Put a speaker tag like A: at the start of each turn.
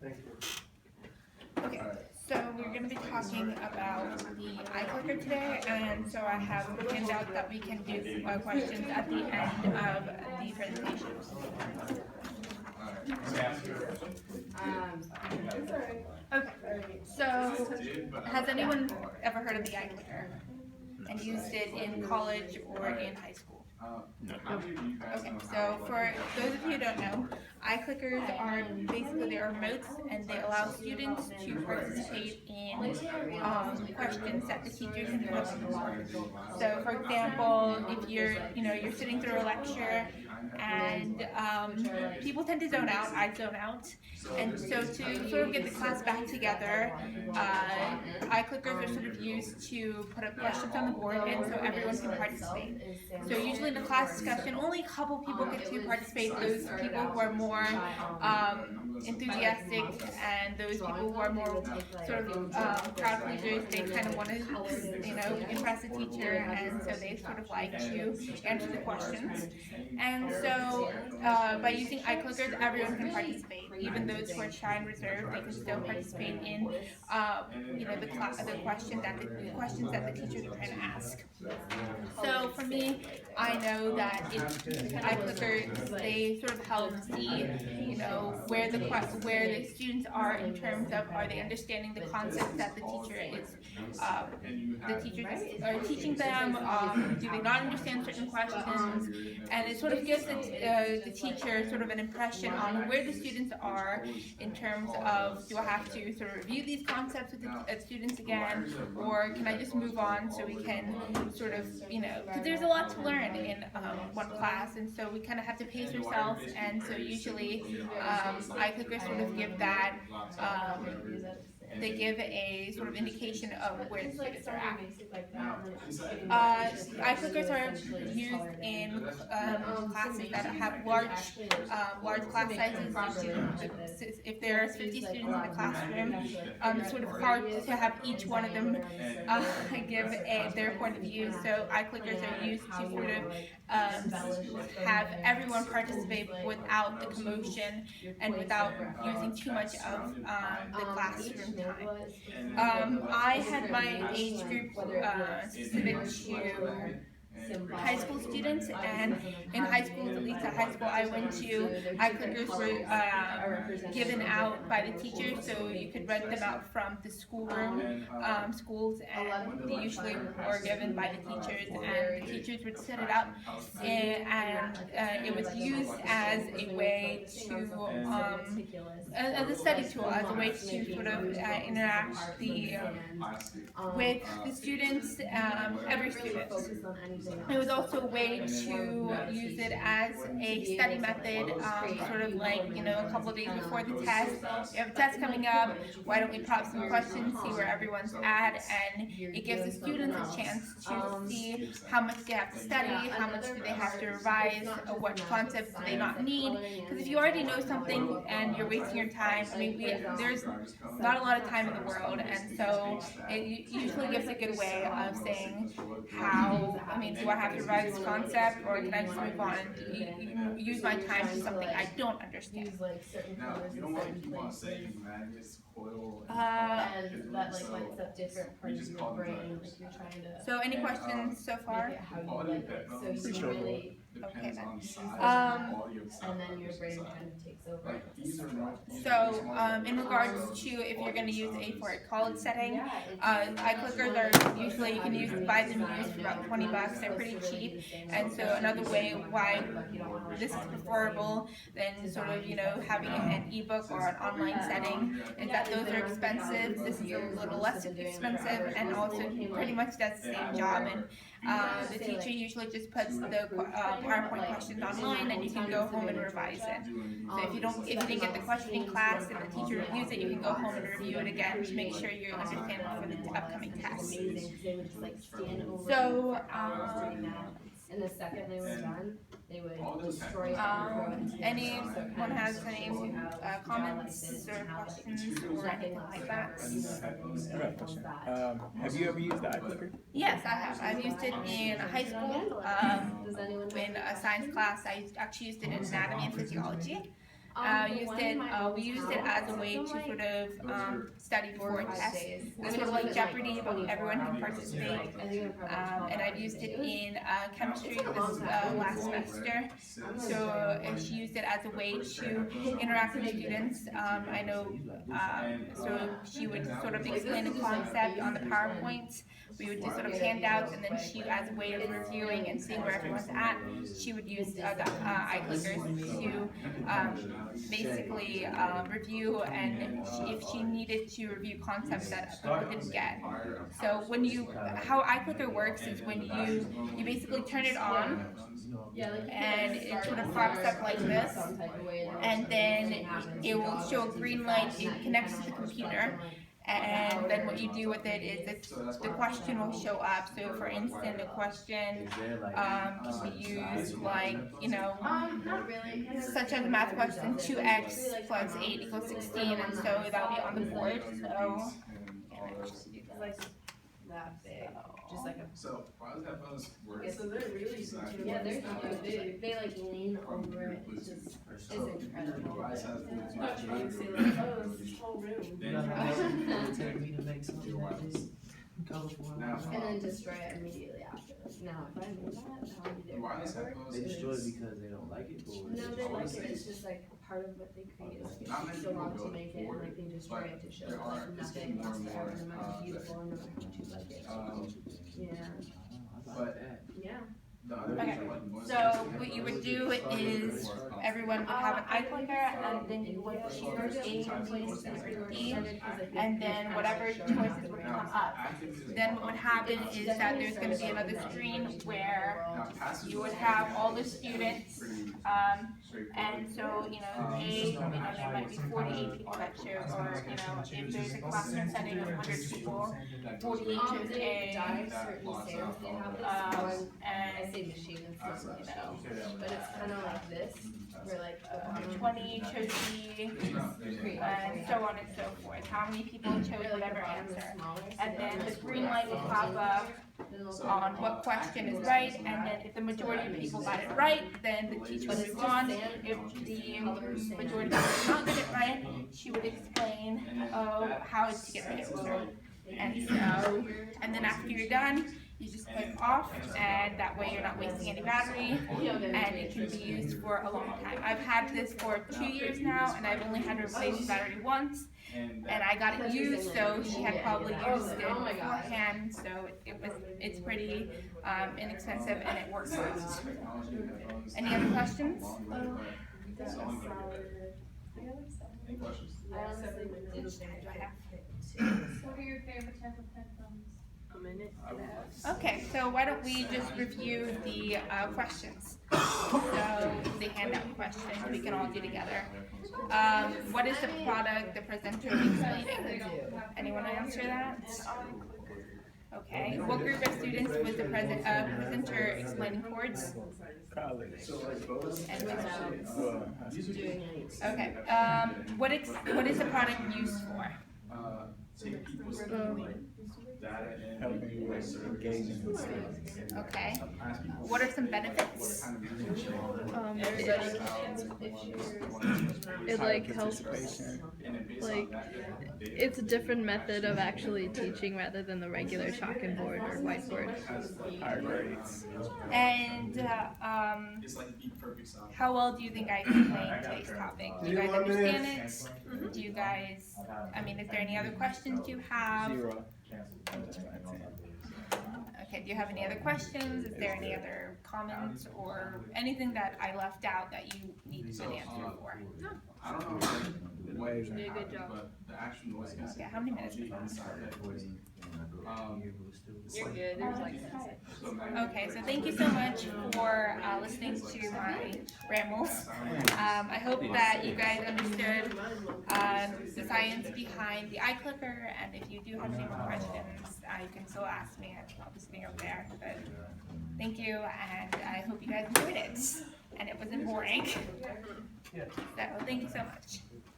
A: Okay, so we're going to be talking about the iClicker today, and so I have a handout that we can do questions at the end of the presentation. Okay, so has anyone ever heard of the iClicker and used it in college or in high school? Okay, so for those of you who don't know, iClickers are basically they are remotes and they allow students to participate in questions that the teachers can put up on the board. So for example, if you're sitting through a lecture and people tend to zone out, I zone out, and so to sort of get the class back together, iClickers are sort of used to put up questions on the board and so everyone can participate. So usually in a class discussion, only a couple people get to participate. Those people who are more enthusiastic and those people who are more sort of crowd pleasers, they kind of want to, impress the teacher, and so they sort of like to answer the questions. And so by using iClickers, everyone can participate. Even those who are shy and reserved, they can still participate in, the questions that the teachers are trying to ask. So for me, I know that iClickers, they sort of help see, where the students are in terms of are they understanding the concepts that the teachers are teaching them, do they not understand certain questions, and it sort of gives the teacher sort of an impression on where the students are in terms of, do I have to sort of review these concepts with the students again, or can I just move on so we can sort of, because there's a lot to learn in one class, and so we kind of have to pace ourselves, and so usually iClickers sort of give that, they give a sort of indication of where the students are at. iClickers are used in classes that have large class sizes. If there's 50 students in the classroom, it's sort of hard to have each one of them give their point of view. So iClickers are used to sort of have everyone participate without the commotion and without using too much of the classroom time. I had my age group specific to high school students, and in high school, at least at high school I went to, iClickers were given out by the teachers, so you could rent them out from the schoolroom, schools, and they usually were given by the teachers, and the teachers would set it up, and it was used as a way to, as a study tool, as a way to sort of interact with the students, every student. It was also a way to use it as a study method, sort of like, a couple of days before the test. We have a test coming up, why don't we pop some questions, see where everyone's at, and it gives the students a chance to see how much they have to study, how much do they have to revise, what concepts do they not need, because if you already know something and you're wasting your time, there's not a lot of time in the world, and so it usually gives a good way of saying do I have to revise this concept, or can I just move on and use my time to something I don't understand?
B: Now, you don't want to keep on saying magnets, coil,
C: and that lights up different parts of your brain, like you're trying to.
A: So any questions so far?
C: Make it how you like it. So you really.
A: Okay then.
C: And then your brain kind of takes over.
A: So in regards to if you're going to use a for a college setting, iClickers are usually, you can buy them used for about $20. They're pretty cheap, and so another way why this is preferable than sort of having an ebook or an online setting is that those are expensive. This is a little less expensive and also pretty much does the same job. And the teacher usually just puts the PowerPoint questions online, and you can go home and revise it. So if you didn't get the question in class and the teacher reviews it, you can go home and review it again to make sure you understand it for the upcoming test. So
C: and the second they were done, they would destroy
A: anyone has any comments or questions or anything like that?
D: I have a question. Have you ever used the iClicker?
A: Yes, I have. I've used it in high school. In a science class, I actually used it in anatomy and physiology. We used it as a way to sort of study for a test. It's sort of like Jeopardy, but everyone can participate. And I've used it in chemistry this last semester. So she used it as a way to interact with students. I know, so she would sort of explain the concept on the PowerPoint. We would do sort of handouts, and then she, as a way of reviewing and seeing where everyone's at, she would use the iClickers to basically review, and if she needed to review concepts that people didn't get. So when how iClicker works is when you basically turn it on, and it sort of pops up like this, and then it will show a green light. It connects to the computer. And then what you do with it is the question will show up. So for instance, the question can be used like, such as a math question, 2x plus 8 equals 16, and so that'll be on the board. So,
C: That big, just like a.
B: So why does that buzz work?
C: So they're really. Yeah, they're huge. They like lean over it. It's incredible.
B: Why does that
C: It's not true. You say like, oh, it's this whole room.
E: Take me to make something that is colorful.
C: And then destroy it immediately after. Now, if I made that, that would be their
B: Why does that buzz?
E: They destroy it because they don't like it, or
C: No, they like it. It's just like part of what they create. Like it takes so long to make it, and like they destroy it to show like nothing lasts forever, no matter how beautiful and no matter how much you like it. Yeah.
B: But
C: Yeah.
B: the other
A: Okay,
B: things are like
A: so what you would do is everyone would have an iClicker, and then you would choose A, B, C, or D, and then whatever choices would come up. Then what would happen is that there's going to be another screen where you would have all the students, and so, A, there might be 48 people that chose, or, if there's a classroom setting of 100 people, 48 chose
C: They
A: A,
C: dive certain stairs. They have this one. I
A: and
C: say machine, it's not, but it's kind of like this, where like
A: 20 chose B, and so on and so forth. How many people chose whatever answer. And then the green light will pop up on what question is right, and then if the majority of people got it right, then the teacher would move on. If the majority of people did not get it right, she would explain how to get the answer. And then after you're done, you just click off, and that way you're not wasting any battery, and it can be used for a long time. I've had this for 2 years now, and I've only had to replace the battery once, and I got it used, so she had probably used it beforehand, so it's pretty inexpensive, and it works great. Any other questions?
B: Any questions?
F: What are your favorite type of headphones?
A: Okay, so why don't we just review the questions? So the handout questions we can all do together. What is the product the presenter is explaining? Anyone answer that? Okay. What group of students was the presenter explaining towards?
D: College.
A: Okay. What is the product used for?
B: Take people's data and
D: Helping you with engaging with students.
A: Okay. What are some benefits?
G: It like helps, like, it's a different method of actually teaching rather than the regular chalk and board or whiteboard.
D: Higher grades.
A: And how well do you think I explained today's topic? Do you guys understand it? Do you guys, is there any other questions you have?
D: 0.
A: Okay, do you have any other questions? Is there any other comments or anything that I left out that you need an answer for?
B: I don't know what
G: You did a good job.
B: but the actual noise cancellation.
A: Okay, how many minutes is
G: You're good, there's like
A: Okay, so thank you so much for listening to my rambles. I hope that you guys understood the science behind the iClicker, and if you do have any more questions, you can still ask me. I'll be sitting over there. But thank you, and I hope you guys enjoyed it, and it wasn't boring. So thank you so much.